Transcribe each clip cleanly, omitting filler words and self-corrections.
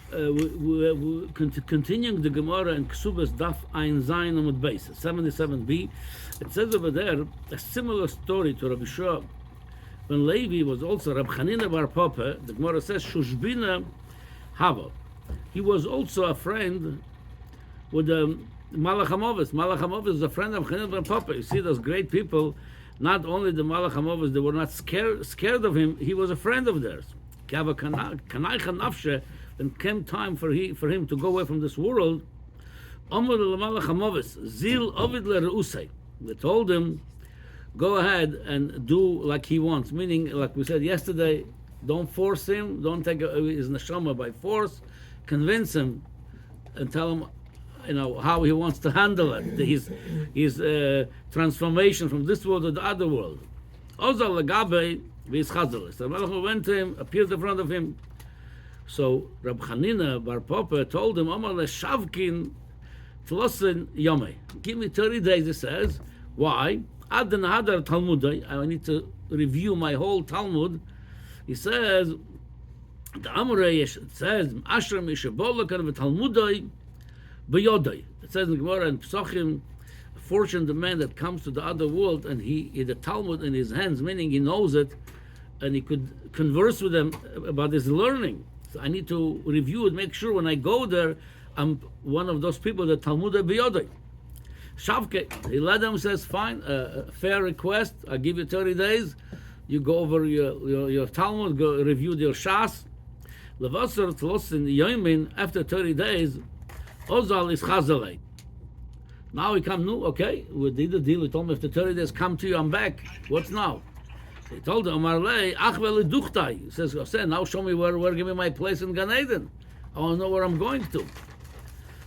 Continuing the Gemara in Ksubas Daf Ein Zayin Amud Beis 77b, it says over there a similar story to Rabbi Shua. When Levi was also Rab Chanina bar Papa, the Gemara says Shushbina Hava. He was also a friend with Malach Hamaves. Malach Hamaves is a friend of Chanina bar Papa. You see those great people. Not only the Malach Hamaves, they were not scared of him. He was a friend of theirs. Then came time for him to go away from this world. They told him, go ahead and do like he wants. Meaning, like we said yesterday, don't force him, don't take his neshama by force. Convince him and tell him, how he wants to handle it. His transformation from this world to the other world. Ozal Lagabe v'Yischazal. So Malach went to him, appeared in front of him. So Rab Chanina bar Papa told him, Amar leShavkin Tlosin Yomei. Give me 30 days, he says. Why? Ad Nahadar Talmudai. I need to review my whole Talmud. He says, the Amorei, it says, Ashram Yishabolakan v'Talmudai b'Yodai. It says in Gemara and Pesachim, fortunate the man that comes to the other world and he the Talmud in his hands, meaning he knows it, and he could converse with them about his learning. So I need to review it, make sure when I go there, I'm one of those people that Talmud b'Yodai. Shavke, he led them, says, fine, fair request, I'll give you 30 days. You go over your Talmud, go review your Shas. Levasar Tlosin Yomin, after 30 days, Ozal is Chazalei. Now he come, okay, we did the deal. He told me after 30 days, come to you, I'm back. What's now? He told him, Amarlei, Achveli Duchtai. He says, now show me where, give me my place in Gan Eden. I want to know where I'm going to.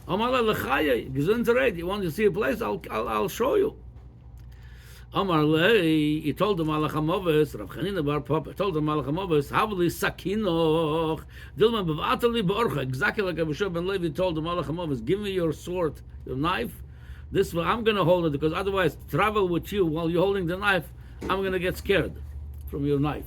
Amarlei Lechaye, Gesundheit, you want to see a place? I'll show you. Amarlei, he told him, Malach Hamaves, Rav Chanina bar Papa, told him, Malach Hamaves, Havli Sakinoch, Dilman Bevatali Beorcha, exactly like Rabbi Shua ben Levi told him, Malach Hamaves, give me your sword, your knife. This way I'm going to hold it, because otherwise, travel with you while you're holding the knife, I'm going to get scared from your knife.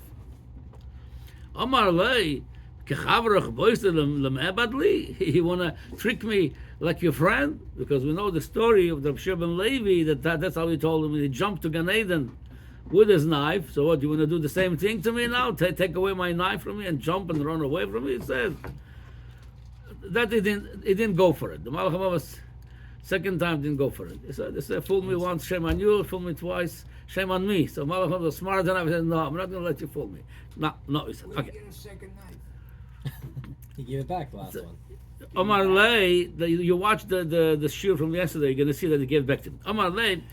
Amarlei, Kechavrach Boisel Lemebadli, you want to trick me like your friend? Because we know the story of the Rabbi Shua ben Levi, that's how he told him. He jumped to Gan Eden with his knife. So what, you want to do the same thing to me now? Take away my knife from me and jump and run away from me? He says that he didn't go for it. The Malach Hamaves second time didn't go for it. He said, fool me once, shame on you. Fool me twice, shame on me. So Malach Hamaves was smarter than I. He said, no, I'm not going to let you fool me. No, he said, okay. Get a second knife. He gave it back the last one. Omar Lei, you watch the shiur from yesterday, you're going to see that he gave back to him. Omar Lei,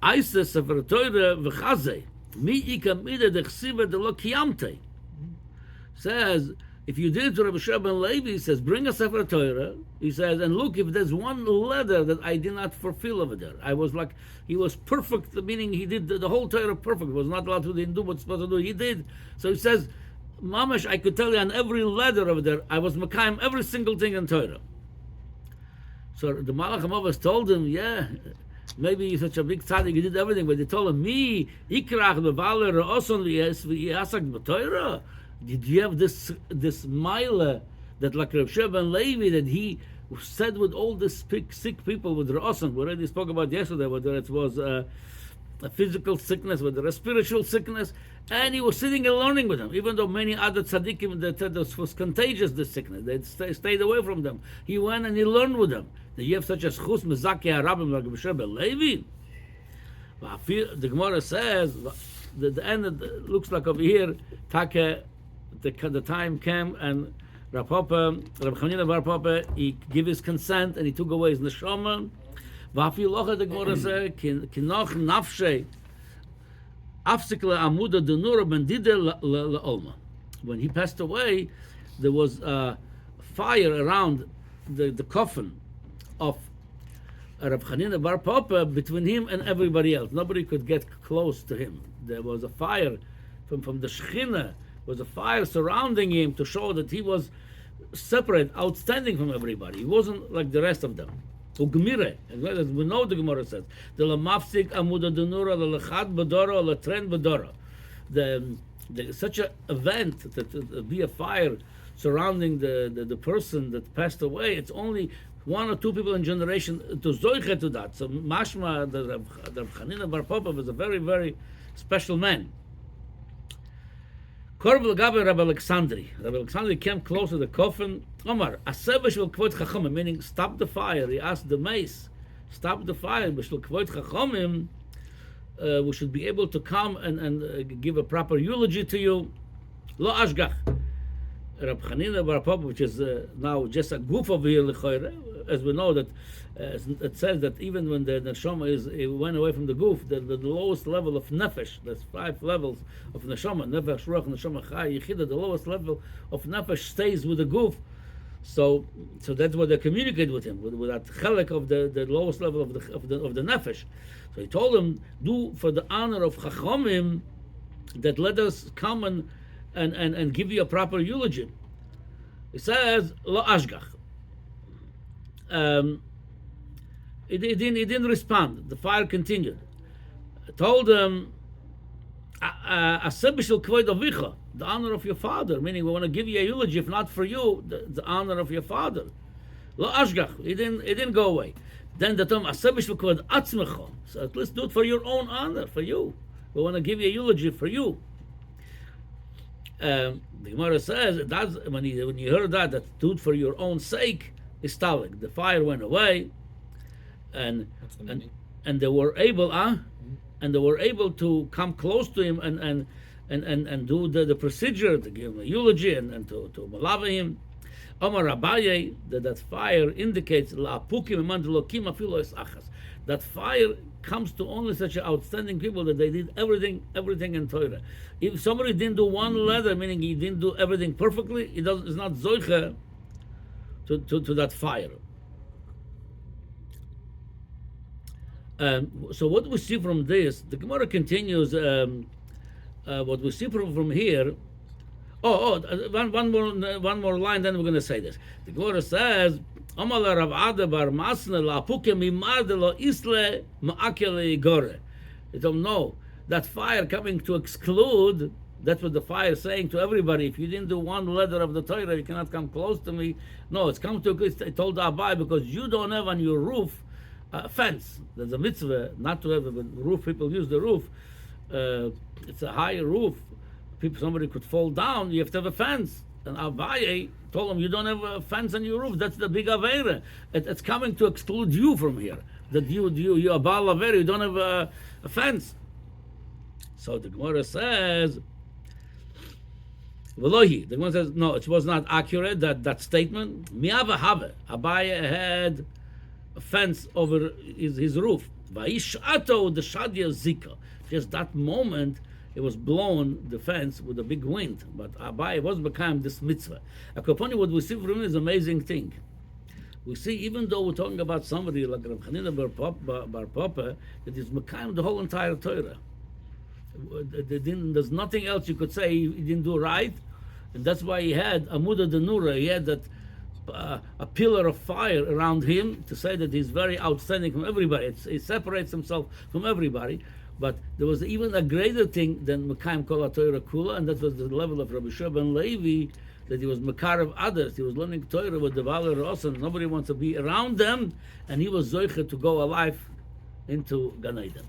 Aisa Sefer Torah v'chazei, mi ikamida dechsiva de lo kiyamte. Says, if you did it to Rabbi Shua ben Levi, he says, bring a Sefer Torah. He says, and look, if there's one letter that I did not fulfill over there, I was like, he was perfect, meaning he did the whole Torah perfect. He was not allowed to do what's supposed to do. He did. So he says, Mamash, I could tell you on every letter over there, I was Mekayim every single thing in Torah. So the Malach Hamaves told him, yeah, maybe you're such a big tzaddik, you did everything, but they told him, me, Ikrach bevaler oson v'yasak b'Torah. Did you have this mila that like Rav Shua ben Levi, that he said with all the sick people with Ra'osan, we already spoke about yesterday, whether it was a physical sickness, whether a spiritual sickness, and he was sitting and learning with them, even though many other tzaddikim that said this was contagious, this sickness, they stayed away from them. He went and he learned with them. That you have such a schus mezaki harabim like Rav Shua ben Levi. The Gemara says, the end looks like over here, the time came and Rav Chanina bar Papa, he gave his consent and he took away his neshama. The Gemara says, Kinoch nafshe afsikle amuda denura bendide leolma. When he passed away, there was a fire around the coffin of Rav Chanina bar Papa between him and everybody else. Nobody could get close to him. There was a fire from the Shechina. Was a fire surrounding him to show that he was separate, outstanding from everybody. He wasn't like the rest of them. Ugmire, as we know the Gemara says, the lamafsik amuda denura the lechad bedora the tren bedora. Such an event that be a fire surrounding the person that passed away. It's only one or two people in generation to zoiche to that. So mashma, the Chanina bar Papa was a very, very special man. Korb l'gabe Rabbi Alexandri. Rabbi Alexandri came close to the coffin. Omar, aseh b'shvil kvod chachomim, meaning stop the fire. He asked the mace, stop the fire. B'shvil kvod chachomim, we should be able to come and give a proper eulogy to you. Lo ashgach. Rabbi Chanina bar Papa, which is now just a goof over here, as we know that it says that even when the neshama it went away from the goof, the lowest level of nefesh, there's 5 levels of neshama, nefesh, ruach, neshama, chai, yichida, the lowest level of nefesh stays with the goof. So that's what they communicate with him, with that chelek of the lowest level of the nefesh. So he told him, do for the honor of chachomim that let us come and give you a proper eulogy. He says, lo ashgach. He didn't respond. The fire continued. I told him, the honor of your father, meaning we want to give you a eulogy, if not for you, the honor of your father. Lo ashgach. He didn't go away. Then the term so at least do it for your own honor, for you. We want to give you a eulogy for you. The Gemara says that when you heard that do it for your own sake, is talig. The fire went away, and they were able, and they were able to come close to him and do the procedure to give him a eulogy and to malava him. Omar Abaye, that fire indicates that fire comes to only such outstanding people that they did everything in Torah. If somebody didn't do one letter, meaning he didn't do everything perfectly, it's not zoiche to that fire. So what we see from this, the Gemara continues. What we see from here. One more line. Then we're going to say this. The Gemara says, "Amala Rav Ada bar Masna la puke mimad lo isle maakele gore." You don't know that fire coming to exclude. That's what the fire is saying to everybody. If you didn't do one letter of the Torah, you cannot come close to me. No, it's come to. It told Abai because you don't have on your roof a fence. There's a mitzvah not to have a roof. People use the roof. It's a high roof. Somebody could fall down. You have to have a fence. And Abaye told him, you don't have a fence on your roof. That's the big Aveira. It's coming to exclude you from here. That you are Baal Aveira. You don't have a fence. So the Gemara says, Velohi. The Gemara says, no, it was not accurate, that statement. Miava have. Abaye had a fence over his roof. Vaishato the Shadia Zika. Just that moment, it was blown, the fence, with a big wind. But Abai was become this mitzvah. Akoponi, what we see from him is an amazing thing. We see, even though we're talking about somebody like Rav Chanina bar Papa, that is mekayim the whole entire Torah. There's nothing else you could say he didn't do right, and that's why he had Amuda Denura. He had that a pillar of fire around him to say that he's very outstanding from everybody. He separates himself from everybody. But there was even a greater thing than Mekayim Kol HaTorah Kula, and that was the level of Rabbi Shua ben Levi, that he was Mekar of others. He was learning Torah with the Valer Rosan. Nobody wants to be around them, and he was Zoiche to go alive into Gan Eden.